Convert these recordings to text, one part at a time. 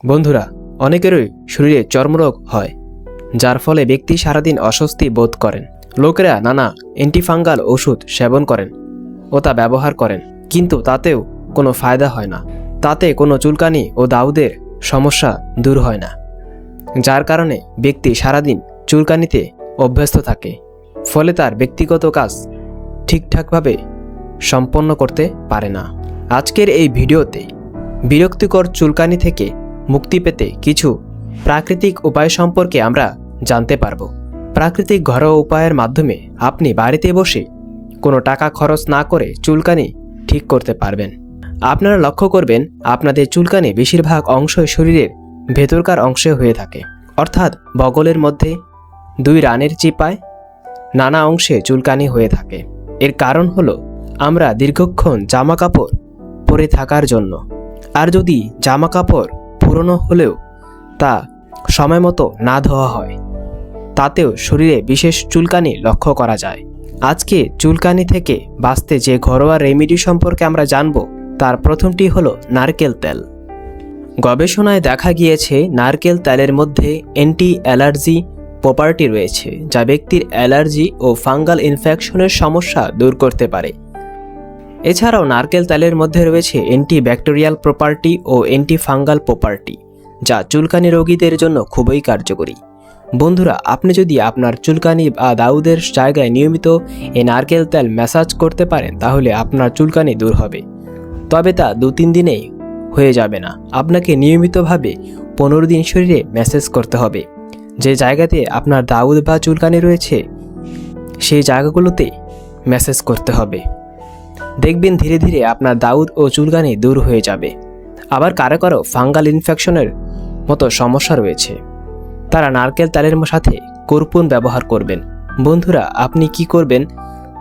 বন্ধুরা, অনেকেরই শরীরে চর্মরোগ হয়, যার ফলে ব্যক্তি সারাদিন অস্বস্তি বোধ করেন। লোকেরা নানা অ্যান্টিফাঙ্গাল ওষুধ সেবন করেন ও তা ব্যবহার করেন, কিন্তু তাতেও কোনো ফায়দা হয় না। তাতে কোনো চুলকানি ও দাউদের সমস্যা দূর হয় না, যার কারণে ব্যক্তি সারাদিন চুলকানিতে অভ্যস্ত থাকে, ফলে তার ব্যক্তিগত কাজ ঠিকঠাকভাবে সম্পন্ন করতে পারে না। আজকের এই ভিডিওতে বিরক্তিকর চুলকানি থেকে মুক্তি পেতে কিছু প্রাকৃতিক উপায় সম্পর্কে আমরা জানতে পারব। প্রাকৃতিক ঘরোয়া উপায়ের মাধ্যমে আপনি বাড়িতে বসে কোনো টাকা খরচ না করে চুলকানি ঠিক করতে পারবেন। আপনারা লক্ষ্য করবেন, আপনাদের চুলকানি বেশিরভাগ অংশই শরীরের ভেতরকার অংশে হয়ে থাকে, অর্থাৎ বগলের মধ্যে 2 রানের চিপায় নানা অংশে চুলকানি হয়ে থাকে। এর কারণ হলো আমরা দীর্ঘক্ষণ জামা কাপড় পরে থাকার জন্য। আর যদি জামা কাপড় পুরনো হলেও তা সময় মতো না ধোয়া হয়, তাতেও শরীরে বিশেষ চুলকানি লক্ষ্য করা যায়। আজকে চুলকানি থেকে বাঁচতে যে ঘরোয়া রেমেডি সম্পর্কে আমরা জানব, তার প্রথমটি হলো নারকেল তেল। গবেষণায় দেখা গিয়েছে নারকেল তেলের মধ্যে অ্যান্টি অ্যালার্জি প্রপার্টি রয়েছে, যা ব্যক্তির অ্যালার্জি ও ফাঙ্গাল ইনফেকশনের সমস্যা দূর করতে পারে। এছাড়াও নারকেল তেলের মধ্যে রয়েছে অ্যান্টিব্যাকটেরিয়াল প্রপার্টি ও অ্যান্টিফাঙ্গাল প্রপার্টি, যা চুলকানি রোগীদের জন্য খুবই কার্যকরী। বন্ধুরা, আপনি যদি আপনার চুলকানি বা দাউদের জায়গায় নিয়মিত এই নারকেল তেল ম্যাসাজ করতে পারেন, তাহলে আপনার চুলকানি দূর হবে। তবে তা 2-3 দিনেই হয়ে যাবে না। আপনাকে নিয়মিতভাবে 15 দিন শরীরে ম্যাসাজ করতে হবে। যে জায়গাতে আপনার দাউদ বা চুলকানি রয়েছে, সেই জায়গাগুলোতে ম্যাসাজ করতে হবে। দেখবেন ধীরে ধীরে আপনার দাউদ ও চুলকানি দূর হয়ে যাবে। আবার কারো কারো ফাঙ্গাল ইনফেকশনের মতো সমস্যা রয়েছে, তারা নারকেল তেলের সাথে কর্পূর ব্যবহার করবেন। বন্ধুরা, আপনি কি করবেন,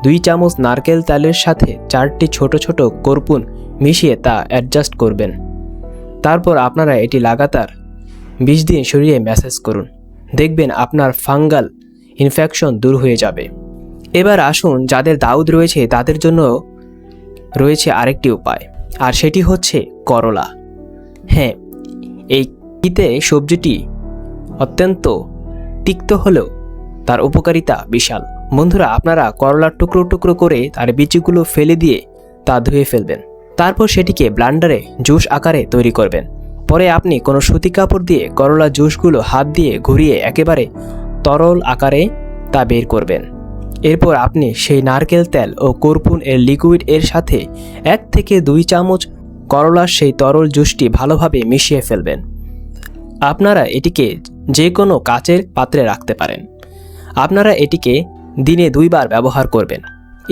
2 চামচ নারকেল তেলের সাথে 4টি ছোট ছোট কর্পূর মিশিয়ে তা অ্যাডজাস্ট করবেন। তারপর আপনারা এটি লাগাতার 20 দিন শরীরে ম্যাসাজ করুন। দেখবেন আপনার ফাঙ্গাল ইনফেকশন দূর হয়ে যাবে। এবার আসুন, যাদের দাউদ রয়েছে তাদের জন্য রয়েছে আরেকটি উপায়, আর সেটি হচ্ছে করলা। হ্যাঁ, এই শীতে সবজিটি অত্যন্ত তিক্ত হলেও তার উপকারিতা বিশাল। বন্ধুরা, আপনারা করলার টুকরো টুকরো করে তার বীজগুলো ফেলে দিয়ে তা ধুয়ে ফেলবেন। তারপর সেটিকে ব্লেন্ডারে জুস আকারে তৈরি করবেন। পরে আপনি কোনো সুতি কাপড় দিয়ে করলা জুসগুলো হাত দিয়ে ঘুরিয়ে একেবারে তরল আকারে তা বের করবেন। এরপর আপনি সেই নারকেল তেল ও কর্পূর এর লিকুইড এর সাথে 1 থেকে 2 চামচ করলার সেই তরল জুসটি ভালোভাবে মিশিয়ে ফেলবেন। আপনারা এটিকে যে কোনো কাচের পাত্রে রাখতে পারেন। আপনারা এটিকে দিনে 2 বার ব্যবহার করবেন।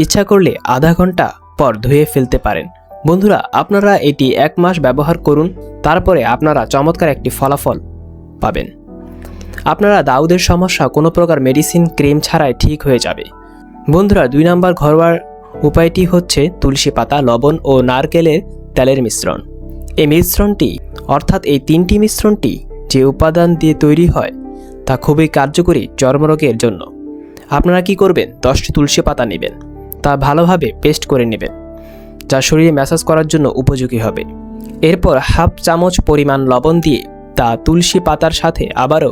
ইচ্ছা করলে আধা ঘন্টা পর ধুয়ে ফেলতে পারেন। বন্ধুরা, আপনারা এটি 1 মাস ব্যবহার করুন, তারপরে আপনারা চমৎকার একটি ফলাফল পাবেন। আপনারা দাউদের সমস্যা কোনো প্রকার মেডিসিন ক্রিম ছাড়াই ঠিক হয়ে যাবে। বন্ধুরা, 2 নম্বর ঘরোয়া উপায়টি হচ্ছে তুলসী পাতা, লবণ ও নারকেলের তেলের মিশ্রণ। এই মিশ্রণটি, অর্থাৎ এই 3টি মিশ্রণটি যে উপাদান দিয়ে তৈরি হয়, তা খুবই কার্যকরী চর্মরোগের জন্য। আপনারা কি করবেন, 10টি তুলসী পাতা নেবেন, তা ভালোভাবে পেস্ট করে নেবেন, যা শরীরে ম্যাসাজ করার জন্য উপযোগী হবে। এরপর 1/2 চামচ পরিমাণ লবণ দিয়ে তা তুলসী পাতার সাথে আবারও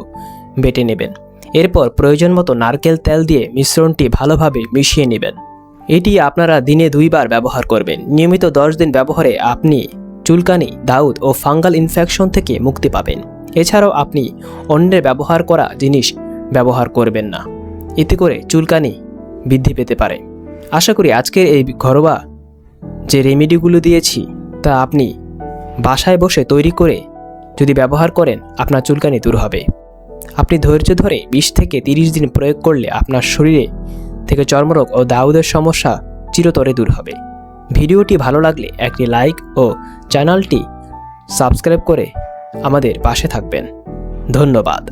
বেটে নেবেন। এরপর প্রয়োজন মতো নারকেল তেল দিয়ে মিশ্রণটি ভালোভাবে মিশিয়ে নেবেন। এটি আপনারা দিনে 2 বার ব্যবহার করবেন। নিয়মিত 10 দিন ব্যবহারে আপনি চুলকানি, দাউদ ও ফাঙ্গাল ইনফেকশন থেকে মুক্তি পাবেন। এছাড়াও আপনি অন্যের ব্যবহার করা জিনিস ব্যবহার করবেন না, এতে করে চুলকানি বৃদ্ধি পেতে পারে। আশা করি আজকের এই ঘরোয়া যে রেমেডিগুলো দিয়েছি, তা আপনি বাসায় বসে তৈরি করে যদি ব্যবহার করেন, আপনার চুলকানি দূর হবে। আপনি ধৈর্য ধরে 20 থেকে 30 দিন প্রয়োগ করলে আপনার শরীরে থেকে চর্মরোগ ও দাউদের সমস্যা চিরতরে দূর হবে। ভিডিওটি ভালো লাগলে একটি লাইক ও চ্যানেলটি সাবস্ক্রাইব করে আমাদের পাশে থাকবেন। ধন্যবাদ।